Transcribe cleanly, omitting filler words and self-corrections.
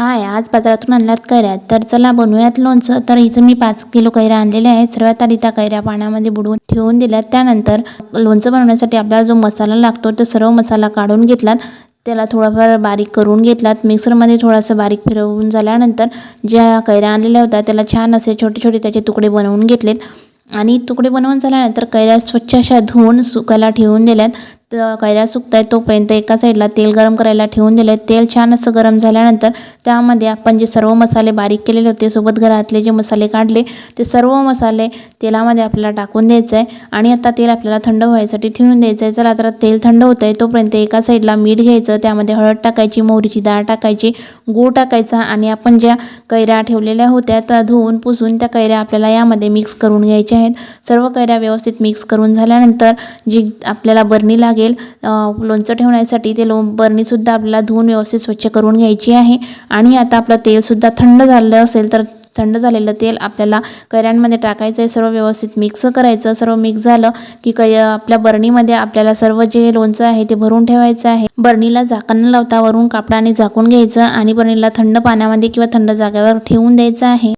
हाय, आज बाजारातून आणल्यात कैऱ्या. तर चला बनवूयात लोणचं. तर इथं मी 5 किलो कैऱ्या आणलेल्या आहेत. सर्वात आधी त्या कैऱ्या पाण्यामध्ये बुडवून ठेवून दिल्यात. त्यानंतर लोणचं बनवण्यासाठी आपल्याला जो मसाला लागतो तो सर्व मसाला काढून घेतलात. त्याला थोडाफार बारीक करून घेतलात. मिक्सरमध्ये थोडासा बारीक फिरवून झाल्यानंतर ज्या कैऱ्या आणलेल्या होत्या त्याला छान असे छोटे छोटे त्याचे तुकडे बनवून घेतलेत. आणि तुकडे बनवून झाल्यानंतर कैऱ्या स्वच्छ अशा धुवून सुकायला ठेवून दिल्यात. तर कैऱ्या सुकत आहेत तोपर्यंत एका साईडला तेल गरम करायला ठेवून दिलं. तेल छान असं गरम झाल्यानंतर त्यामध्ये आपण जे सर्व मसाले बारीक केलेले होते सोबत घरातले जे मसाले काढले ते सर्व मसाले तेलामध्ये आपल्याला टाकून द्यायचं आहे. आणि आता तेल आपल्याला थंड व्हायसाठी ठेवून द्यायचं आहे. चला तर तेल थंड होतं आहे तोपर्यंत एका साईडला मीठ घ्यायचं, त्यामध्ये हळद टाकायची, मोहरीची डाळ टाकायची, गूळ टाकायचा आणि आपण ज्या कैऱ्या ठेवलेल्या होत्या त्या धुवून पुसून त्या कैऱ्या आपल्याला यामध्ये मिक्स करून घ्यायच्या आहेत. सर्व कैऱ्या व्यवस्थित मिक्स करून झाल्यानंतर जी आपल्याला बरणी लागेल लोणचं ठेवण्यासाठी ते बरणीसुद्धा आपल्याला धुवून व्यवस्थित स्वच्छ करून घ्यायची आहे. आणि आता आपलं तेलसुद्धा थंड झालं असेल तर थंड झालेलं तेल आपल्याला कैऱ्यांमध्ये टाकायचं आहे. सर्व व्यवस्थित मिक्स करायचं. सर्व मिक्स झालं की आपल्या बरणीमध्ये आपल्याला सर्व जे लोणचं आहे ते भरून ठेवायचं आहे. बरणीला झाकण न लावता वरून कापडाने झाकून घ्यायचं आणि बरणीला थंड पाण्यामध्ये किंवा थंड जागेवर ठेवून द्यायचं आहे.